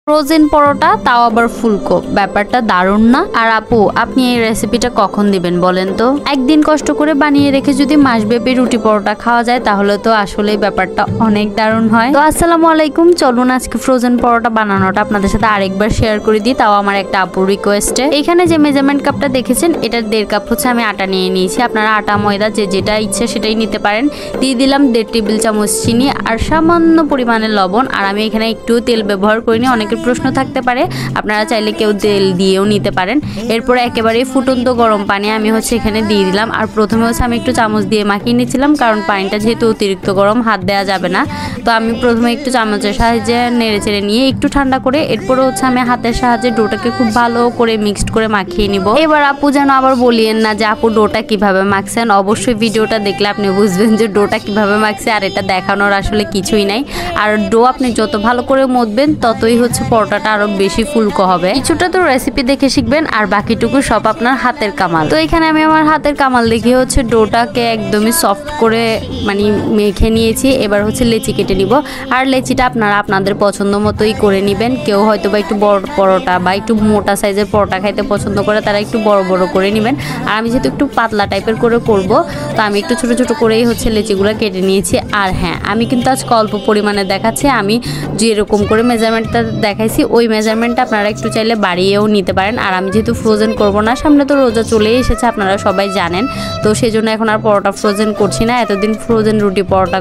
Frozen পরোটা, তাও আবার ফুলকো। ব্যাপারটা দারুণ না? আর আপু, আপনি এই রেসিপিটা কখন দিবেন বলেন তো? একদিন কষ্ট করে বানিয়ে রেখে যদি মাসব্যাপী রুটি পরোটা খাওয়া যায় তাহলে তো আসলে ব্যাপারটা অনেক দারুণ হয়। তো আসসালামু আলাইকুম, চলুন আজকে ফ্রোজেন পরোটা বানানোটা আপনাদের সাথে আরেকবার শেয়ার করে দিই, তাও আমার একটা আপুর রিকোয়েস্টে। এখানে যে মেজারমেন্ট কাপটা দেখেছেন, এটার 1.5 কাপ হচ্ছে আমি আটা নিয়ে নিয়েছি। আপনারা আটা ময়দা যে যেটা ইচ্ছে সেটাই নিতে পারেন। দিয়ে দিলাম 1.5 টেবিল চামচ চিনি আর সামান্য পরিমাণে লবণ। আর আমি এখানে একটু তেল ব্যবহার করিনি, অনেকের প্রশ্ন থাকতে পারে, আপনারা চাইলে কেউ তেল দিয়েও নিতে পারেন। এরপরে একেবারে ফুটন্ত গরম পানি আমি হচ্ছে এখানে দিয়ে দিলাম। আর প্রথমে হচ্ছে আমি একটু চামচ দিয়ে মাখিয়ে নিচ্ছিলাম, কারণ পানিটা যেহেতু অতিরিক্ত গরম, হাত দেওয়া যাবে না। তো আমি প্রথমে একটু চামচের সাহায্যে নেড়ে চেড়ে নিয়ে একটু ঠান্ডা করে এরপরে হচ্ছে আমি হাতের সাহায্যে ডোটাকে খুব ভালো করে মিক্সড করে মাখিয়ে নিব। এবার আপু যেন আবার বলিয়েন না যে আপু ডোটা কিভাবে মাখছেন। অবশ্যই ভিডিওটা দেখলে আপনি বুঝবেন যে ডোটা কিভাবে মাখছে, আর এটা দেখানোর আসলে কিছুই নাই। আর ডো আপনি যত ভালো করে মথবেন ততই হচ্ছে পরোটাটা আরো বেশি ফুলকো হবে। কিছুটা তো রেসিপি দেখে শিখবেন, আর বাকিটুকু সব আপনার হাতের কামাল। তো এখানে আমি আমার হাতের কামাল দেখিয়ে হচ্ছে ডোটাকে একদমই সফট করে মানে মেখে নিয়েছি। এবার হচ্ছে লেচি কেটে নিব। আর লেচিটা আপনারা আপনাদের পছন্দ মতোই করে নেবেন। কেউ হয়তো বা একটু বড় পরোটা বা একটু মোটা সাইজের পরোটা খাইতে পছন্দ করে, তারা একটু বড় বড় করে নেবেন। আর আমি যেহেতু একটু পাতলা টাইপের করে করব, তো আমি একটু ছোট ছোট করেই হচ্ছে লেচিগুলো কেটে নিয়েছি। আর হ্যাঁ, আমি কিন্তু আজকে অল্প পরিমাণে দেখাচ্ছি। আমি যেরকম করে মেজারমেন্টটা দেখাইছি ওই মেজারমেন্টটা আপনারা একটু চাইলে বাড়িয়েও নিতে পারেন। আর আমি যেহেতু ফ্রোজেন করব না, সামনে তো রোজা চলেই এসেছে, আপনারা সবাই জানেন। তো সেই জন্য এখন আর পরোটা ফ্রোজেন করছি না। এতদিন ফ্রোজেন রুটি পরোটা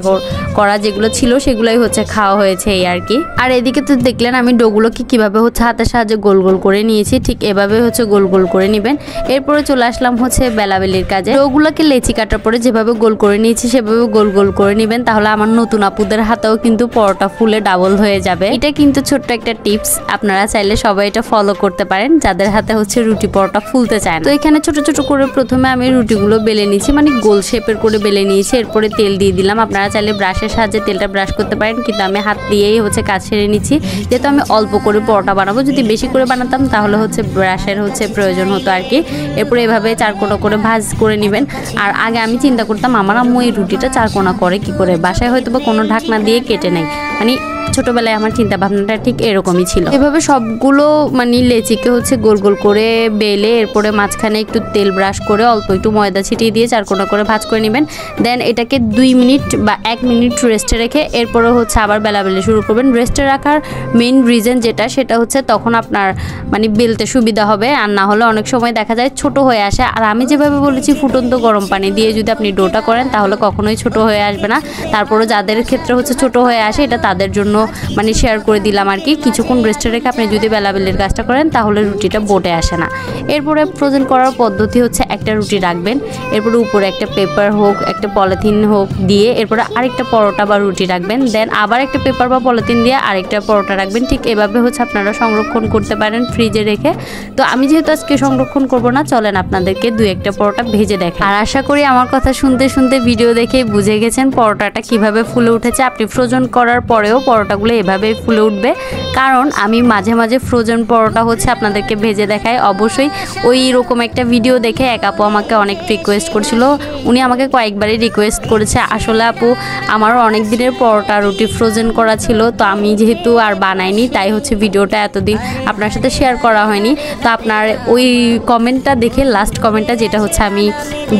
করা যেগুলো ছিল সেগুলোই হচ্ছে খাওয়া হয়েছে এই আর কি। আর এদিকে তো দেখলেন আমি ডোগুলোকে কিভাবে হচ্ছে হাতের সাহায্যে গোল গোল করে নিয়েছি, ঠিক এভাবে হচ্ছে গোল গোল করে নেবেন। এরপরে চলে আসলাম হচ্ছে বেলাবেলির কাজে। ডোগুলোকে লেচি কাটার পরে যেভাবে গোল করে নিয়েছি সেভাবে গোল গোল করে নেবেন, তাহলে আমার নতুন আপুদের হাতেও কিন্তু পরোটা ফুলে ডাবল হয়ে যাবে। এটা কিন্তু ছোট্ট একটা টিপস, আপনারা চাইলে সবাই এটা ফলো করতে পারেন যাদের হাতে হচ্ছে রুটি পরোটা ফুলতে চায় না। তো এখানে ছোট ছোট করে প্রথমে আমি রুটিগুলো বেলে নিয়েছি, মানে গোল শেপের করে বেলে নিয়েছি। এরপরে তেল দিয়ে দিলাম। আপনারা চাইলে ব্রাশের সাহায্যে তেলটা ব্রাশ করতে পারেন, কিন্তু আমি হাত দিয়েই হচ্ছে কাজ সেরে নিচ্ছি, যেহেতু আমি অল্প করে পরোটা বানাবো। যদি বেশি করে বানাতাম তাহলে হচ্ছে ব্রাশের হচ্ছে প্রয়োজন হতো আর কি। এরপরে এভাবে চারকোনা করে ভাজ করে নেবেন। আর আগে আমি চিন্তা করতাম আমার আম্মু এই রুটিটা চারকোনা করে কি করে, বাসায় হয়তো বা কোনো ঢাকনা দিয়ে কেটে নেয়, মানে ছোটবেলায় আমার চিন্তা ভাবনাটা ঠিক এরকমই ছিল। এভাবে সবগুলো মানে লেচিকে হচ্ছে গোল গোল করে বেলে এরপরে মাঝখানে একটু তেল ব্রাশ করে অল্প একটু ময়দা ছিটিয়ে দিয়ে চারকোনা করে ভাজ করে নেবেন। দেন এটাকে 2 মিনিট বা 1 মিনিট রেস্টে রেখে এরপরে হচ্ছে আবার বেলাবেলি শুরু করবেন। রেস্টে রাখার মেইন রিজন সেটা হচ্ছে তখন আপনার মানে বেলতে সুবিধা হবে, আর না হলে অনেক সময় দেখা যায় ছোট হয়ে আসে। আর আমি যেভাবে বলেছি ফুটন্ত গরম পানি দিয়ে যদি আপনি ডোটা করেন তাহলে কখনোই ছোট হয়ে আসবে না। তারপরে যাদের ক্ষেত্রে হচ্ছে ছোট হয়ে আসে, এটা তাদের জন্য মানে শেয়ার করে দিলাম আর কি। কিছুক্ষণ রেস্টে রেখে আপনি যদি বেলাবেলির কাজটা করেন তাহলে রুটিটা বোটে আসে না। এরপরে ফ্রোজেন করার পদ্ধতি হচ্ছে একটা রুটি রাখবেন, এরপরে উপরে একটা পেপার হোক একটা পলিথিন হোক দিয়ে এরপরে আরেকটা পরোটা বা রুটি রাখবেন। দেন আবার একটা পেপার বা পলিথিন দিয়ে আরেকটা পরোটা রাখবেন। ঠিক এভাবে হচ্ছে আপনারা সংরক্ষণ করতে পারেন ফ্রিজে রেখে। তো আমি যেহেতু আজকে সংরক্ষণ করব না, চলেন আপনাদেরকে 2-1টা পরোটা ভেজে দেখেন। আর আশা করি আমার কথা শুনতে শুনতে ভিডিও দেখে বুঝে গেছেন পরোটাটা কিভাবে ফুলে উঠেছে। আপনি ফ্রোজেন করার পরেও পরোটাগুলো এভাবে ফুলে উঠবে, কারণ আমি মাঝে মাঝে ফ্রোজেন পরোটা হচ্ছে আপনাদেরকে ভেজে দেখাই। অবশ্যই ওই রকম একটা ভিডিও দেখে এক আপু আমাকে অনেক রিকোয়েস্ট করছিল, উনি আমাকে কয়েকবারই রিকোয়েস্ট করেছে। আসলে আপু আমারও অনেক দিনের পরোটা রুটি ফ্রোজেন করা ছিল, তো আমি যেহেতু আর বানাইনি তাই হচ্ছে ভিডিওটা এতদিন আপনার সাথে শেয়ার করা হয়নি। তো আপনার ওই কমেন্টটা দেখে, লাস্ট কমেন্টটা যেটা হচ্ছে আমি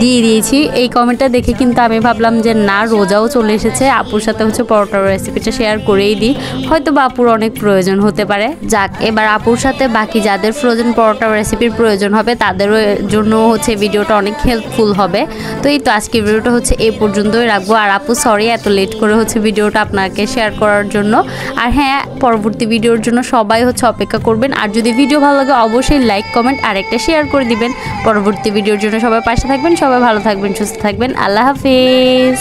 দিয়ে দিয়েছি, এই কমেন্টটা দেখে কিন্তু আমি ভাবলাম যে না, রোজাও চলে এসেছে, আপুর সাথে হচ্ছে পরোটার রেসিপিটা শেয়ার করেই দিই, হয়তো বা আপুর অনেক প্রয়োজন হতে পারে। যাক, এবার আপুর সাথে বাকি যাদের ফ্রোজেন পরোটার রেসিপির প্রয়োজন হবে তাদের জন্য হচ্ছে ভিডিওটা অনেক হেল্পফুল হবে। তো এই তো আজকে ভিডিওটা হচ্ছে এই পর্যন্তই রাখবো। আর আপু সরি এত লেট করে হচ্ছে ভিডিওটা আপনাকে শেয়ার করার জন্য। আর হ্যাঁ, পরবর্তী ভিডিওর জন্য সবাই হচ্ছে অপেক্ষা করবেন। আর যদি ভিডিও ভালো লাগে অবশ্যই লাইক কমেন্ট আর একটা শেয়ার করে দিবেন। পরবর্তী ভিডিওর জন্য সবাই পাশে থাকবেন। সবাই ভালো থাকবেন, সুস্থ থাকবেন। আল্লাহ হাফিজ।